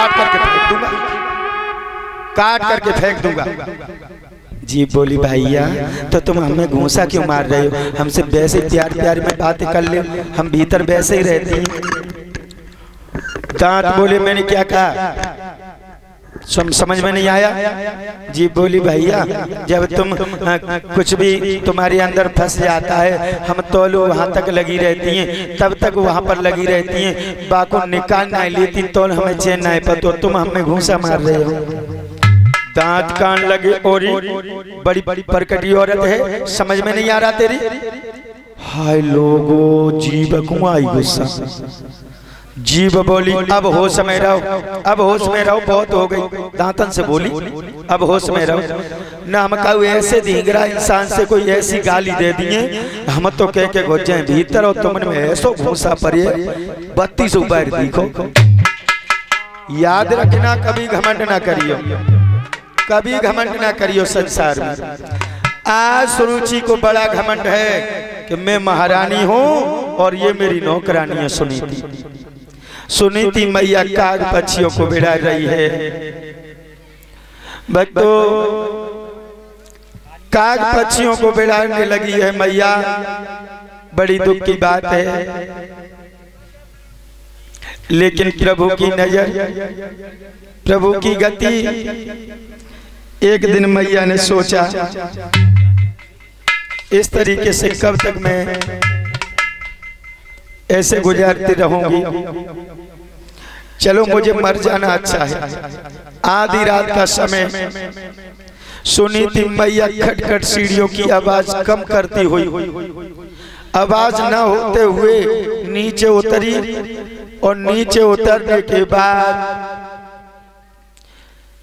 काट करके फेंक दूंगा, काट करके फेंक दूंगा। जीभ बोली भैया तो तुम हमें घूंसा क्यों मार रहे हो, हमसे वैसे प्यार प्यार में बातें कर ले, हम भीतर वैसे ही रहती हैं। दांत बोले मैंने क्या कहा, समझ में नहीं आया। जीभ बोली भैया जब तुम कुछ भी तुम्हारे अंदर फंस जाता है, हम तोलो वहां तक लगी रहती हैं, तब तक वहां पर लगी रहती हैं, बाको निकाल नहीं लेती तोल हमें चैन नहीं पतो, तुम हमें घूंसा मार रहे हो। दांत कान लगे और बड़ी बड़ी परकटी औरत है, समझ में नहीं आ रहा तेरी। हाय लोगो जीभ को आई गुस्सा। जीभ बोली अब होश में रहो, अब होश में रहो, बहुत हो गई। दांतन से बोली अब होश में रहो ना, हम कहू ऐसे धींगरा इंसान से कोई ऐसी गाली दे दिए, हम तो कह के घुस जाए भीतर और तुमने में ऐसो घूसा पड़े 32 ऊपर देखो। याद रखना कभी घमंड ना करियो, कभी घमंड ना करियो संसार में। आज सुरुचि को बड़ा घमंड है कि मैं महारानी हूँ और ये मेरी नौकरानी है सुनीति। सुनीति मैया काग पक्षियों को बिड़ा रही है। भक्तों काग पक्षियों को बिड़ाने लगी है मैया, बड़ी दुख की बात है। लेकिन प्रभु की नजर, प्रभु की गति। एक दिन मैया ने सोचा इस तरीके से कब तक मैं ऐसे गुजारती रहूंगी, चलो मुझे मर जाना अच्छा है। आधी रात का समय सुनीति मैया खटखट सीढ़ियों की आवाज कम करती हुई, आवाज न होते हुए नीचे उतरी और नीचे उतरने के बाद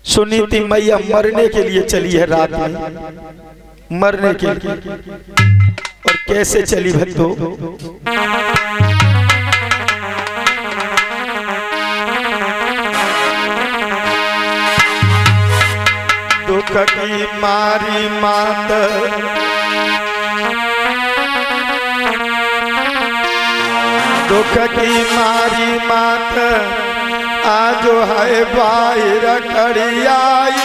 सुनीति मैया मरने के लिए चली है रात में, मरने के लिए। और कैसे चली भक्तों, दुख की मारी मात दुख की मारी मात आज है बाहर कड़ियाई।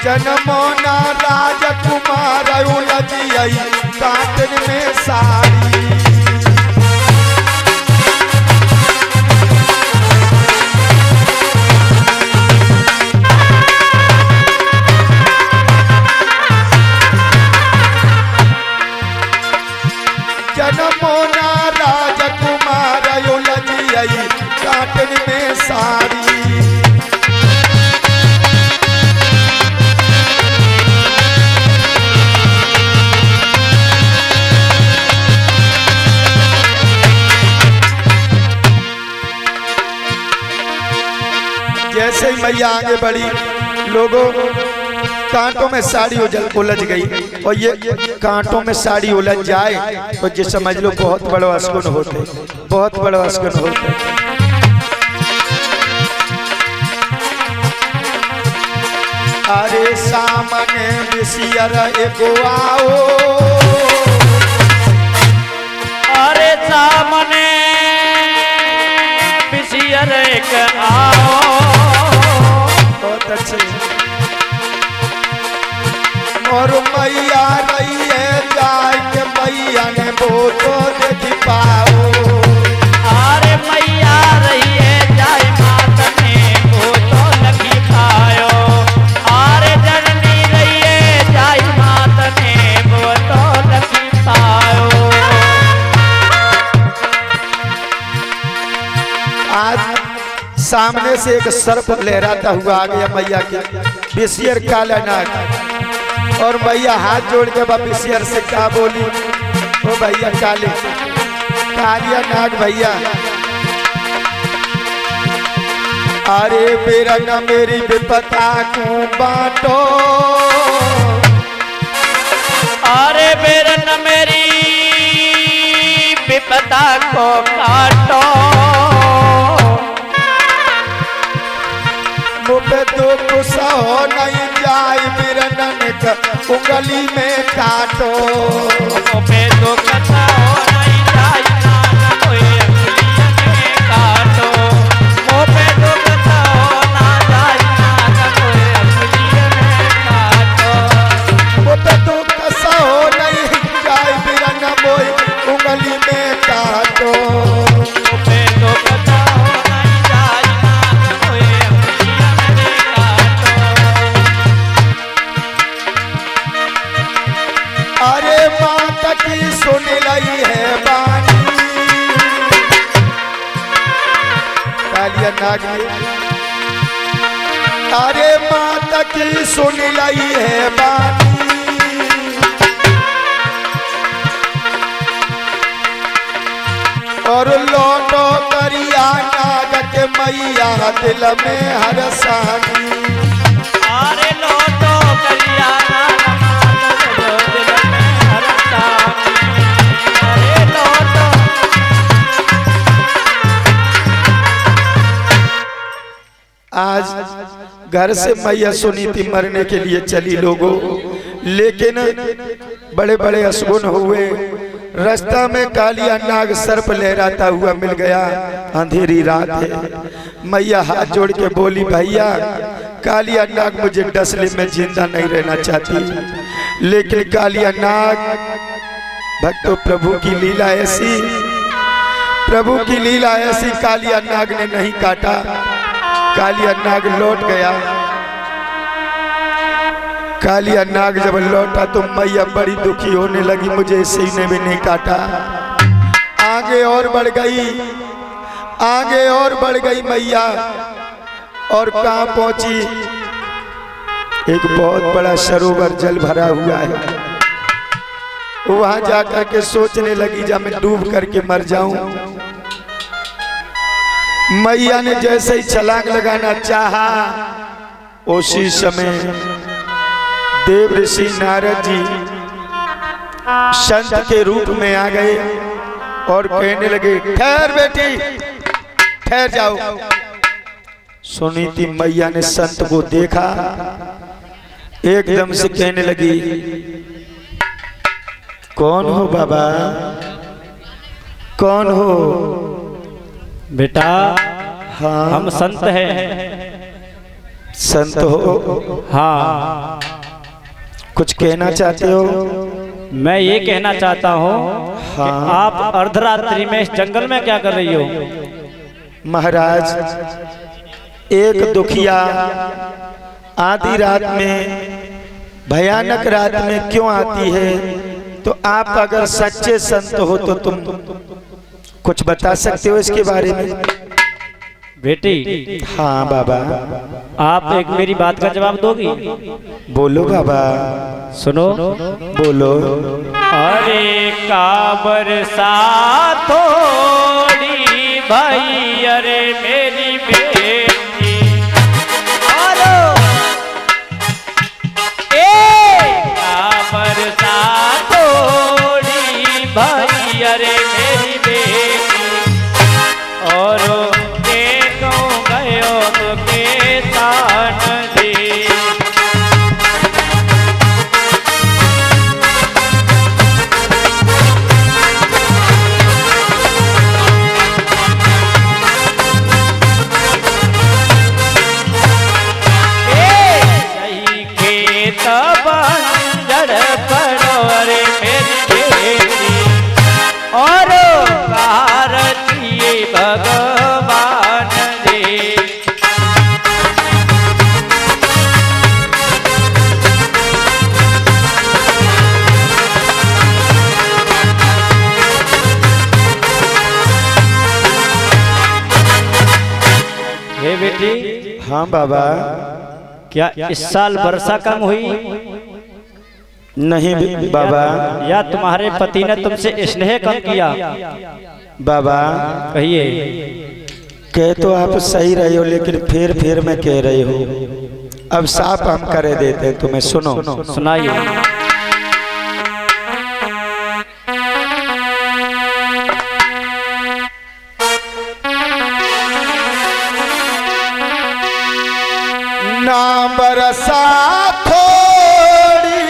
जन्मो ना राजकुमार उलझियई काटन में साड़ी। जन्मो ना राजकुमार उलझियई काटन में साड़ी। जैसे ही मैया आगे बढ़ी, लोगों कांटों में साड़ी उलझ गई, और ये कांटों में साड़ी उलझ जाए तो ये समझ लो बहुत बड़ा असगुन होते, बहुत बड़ा असगुन होते। अरे सामने बिसियर एको आओ, अरे सामने बिसियर एक आओ। बहुत अच्छे। और मैया रही है जाए के मैया ने वो तो देखी पाओ। अरे मैया रही है जाए मात ने वो तो लगी पायो। अरे जननी रही है जाए मात ने वो तो लगी पायो। आज सामने से एक सर्प लहराता हुआ आ गया मैया के, बिसियर काला नाग। और मैया हाथ जोड़ के बिसियर से क्या बोली, ओ भैया काले कालिया नाग भैया, अरे मेरा न मेरी विपता को बांटो। अरे मेरा न मेरी विपता को काटो। मुझे तो गुस्सा हो नहीं जाए, मेरा नन उंगली में काटो। पे दुख तो नहीं जाई नाग कोई अंगुली में काटो। मुँह पे दुख तो ना जाई नाग कोई अंगुली में काटो। मुँह पे दुख सो नहीं जाए बिरन मोई उंगली में काटो। मुँह पे दुख तो नहीं जाई नाग कोई अंगुली में काटो। अरे माता की सुन लई है बानी। कालिया नाग ने अरे माता की सुन लई है बानी। और लौटो करिया नाग के मैया दिल में हरसानी। अरे लौटो करिया नाग दिल में हरसानी। अरे लौटो आज घर से मैया सुनीति मरने के लिए चली लोगों, लेकिन बड़े बड़े असगुन हुए। रास्ता में कालिया नाग सर्प लहराता हुआ मिल गया। अंधेरी रात है। मैया हाथ जोड़ के बोली, भैया कालिया नाग मुझे डसले में जिंदा नहीं रहना चाहती। लेकिन कालिया नाग भक्तों प्रभु की लीला ऐसी, प्रभु की लीला ऐसी, कालिया नाग ने नहीं काटा। कालिया नाग लौट गया। कालिया नाग जब लौटा तो मैया बड़ी दुखी होने लगी, मुझे इसी ने भी नहीं काटा। आगे और बढ़ गई, आगे और बढ़ गई मैया। और कहाँ पहुंची? एक बहुत बड़ा सरोवर जल भरा हुआ है। वहां जाकर के सोचने लगी, जब मैं डूब करके मर जाऊं। मैया ने जैसे ही छलांग लगाना चाहा, उसी समय देव ऋषि नारद जी संत के रूप में आ गए और कहने लगे, ठहर बेटी, ठहर जाओ। सुनीति मैया ने संत को देखा, एकदम से कहने लगी, कौन हो बाबा, कौन हो? बेटा हाँ हम संत हैं। संत हो? हाँ। कुछ कहना चाहते हो? मैं ये कहना चाहता हूँ हाँ। कि आप अर्धरात्रि में इस जंगल में क्या कर रही हो? महाराज, एक दुखिया आधी रात में, भयानक रात में क्यों आती है? तो आप अगर सच्चे संत हो तो तुम कुछ बता सकते हो इसके बारे में? बेटी हाँ बाबा। आप एक मेरी बात का जवाब दोगी? बोलो बाबा। सुनो, बोलो। अरे काबर सा थोड़ी भाई, अरे मेरी बेटी। अरे काबर सा थोड़ी भाई, अरे मेरी बेटी। और देखो गयो तो के तान दे। सही खेत बंजर पड़ो, अरे मेरी बेटी। और भारतीय भगवान रे। हे बेटी। हाँ बाबा। क्या इस साल वर्षा कम हुई? नहीं बाबा। या तुम्हारे पति ने तुमसे स्नेह कम किया? बाबा कहिए। कह तो आप सही रहे हो, लेकिन फिर मैं कह रही हूँ। अब साफ हम करे देते तुम्हें, सुनो। सुनाइए। ना बरसा थोड़ी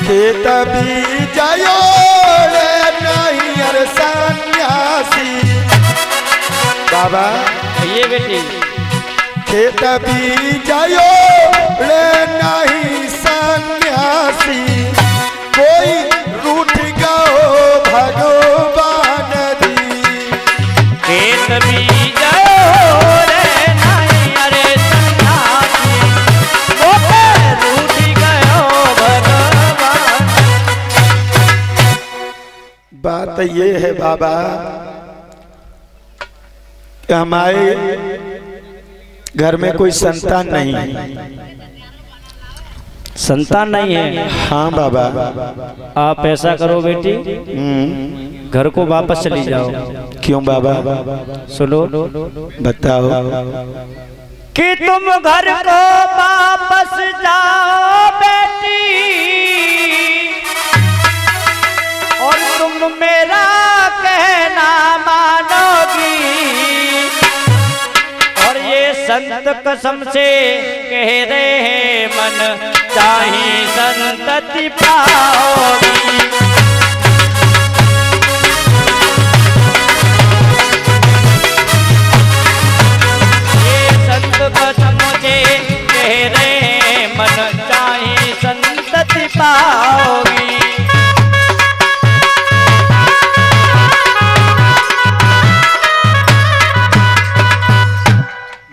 खेत बीजायो रे नहीं अरे सन्यासी। बाबा ये बेटी खेत बीजायो रे नहीं सन्यासी, कोई रूठ गयो भगवान दी। खेत बीजायो रे नहीं अरे सन्यासी, कोई रूठ गयो भगवान। बात ये है बाबा कि हमारे घर में कोई संतान नहीं है। संतान नहीं है? हाँ बाबा। आप ऐसा करो बेटी, घर को वापस चली जाओ। क्यों बाबा? सुनो बताओ। कि तुम घर को वापस जाओ बेटी, और तुम मेरा कहना मानोगी, और ये संत कसम से कह रहे हैं मन चाही संतति पाओगी। ये संत कसम से कह रहे हैं मन चाही संतति पाओगी।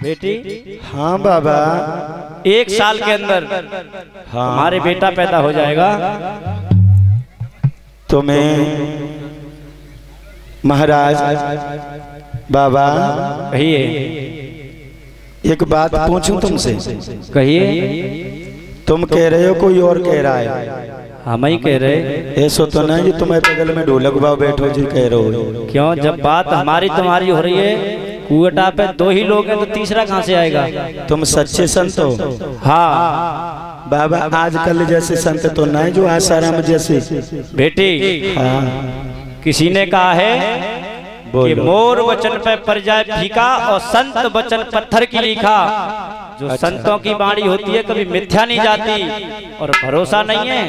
बेटी हाँ बाबा। 1 साल के अंदर हाँ हमारे बेटा पैदा हो जाएगा। तुम्हें महाराज बाबा कहिए, एक बात पूछूं तुमसे? कहिए। तुम कह रहे हो कोई और कह रहा है? हम ही कह रहे। ऐसा तो नहीं तुम्हें बगल में ढोलक बाव बैठो जी कह रहे हो? क्यों, जब बात हमारी तुम्हारी हो रही है, कुएटा पे 2 ही लोग हैं तो तीसरा कहाँ से आएगा? तुम सच्चे संत हो? हाँ बाबा आजकल जैसे संत तो नहीं जो आसाराम जैसे। बेटी हाँ किसी ने कहा है कि मोर वचन पे पड़ जाए फीका और संत वचन पत्थर की लिखा। जो अच्छा। संतों की वाणी होती है कभी मिथ्या नहीं जाती, और भरोसा नहीं है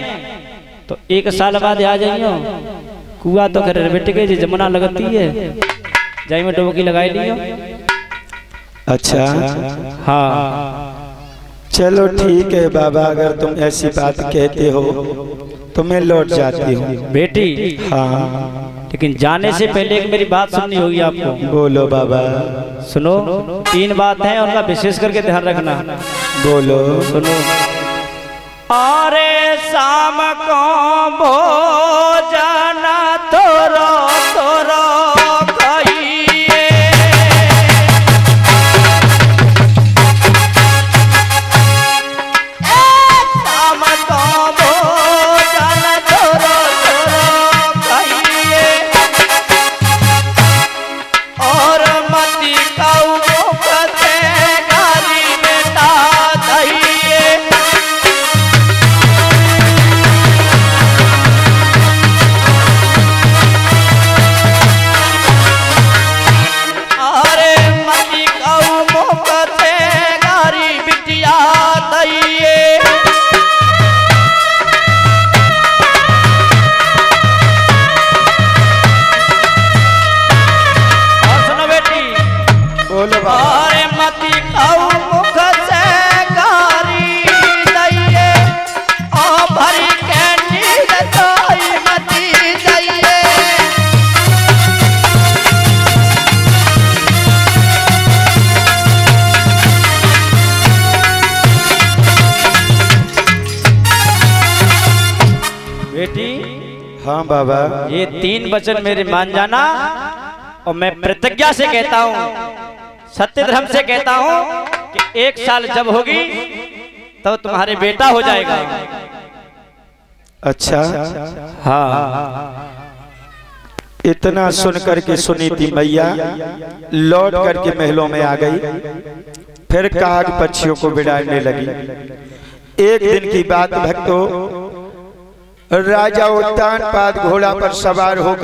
तो 1 साल बाद आ जाइयो। कुआ तो कर बेटे के जी जमुना लगती है, जाई में डुबकी लगाई लियो। अच्छा हाँ चलो ठीक है बाबा, अगर तुम ऐसी बात कहते हो तो मैं लौट जाती हूँ। बेटी हाँ लेकिन जाने से पहले एक मेरी बात सुननी होगी आपको। बोलो बाबा। सुनो, 3 बात है उनका विशेष करके ध्यान रखना। बोलो। सुनो। अरे शाम को भोजन थोरो थोरो खाइए, शाम को भोजन थोरो थोरो खाइए, और मती काऊ मुख से गाली बेटा दहिए। अरे मती काऊ मुख से गाली बिटिया दहिए। और सुनो बेटी। बोलो बाबा। अरे मती खाऊ मुख से गारी दइए, ओ भरी के नीर तोई मती दइए। बेटी हाँ बाबा। ये 3 वचन मेरे मान जाना, और मैं प्रतिज्ञा से कहता हूँ, सत्य धर्म से कहता हूँ कि 1 साल जब होगी तो तुम्हारे बेटा हो जाएगा। अच्छा हाँ इतना सुन करके सुनी थी मैया लौट करके महलों में आ गई, फिर काग पक्षियों को बिड़ाने लगी। एक दिन की बात भक्तों, राजा उत्तानपाद घोड़ा पर सवार होकर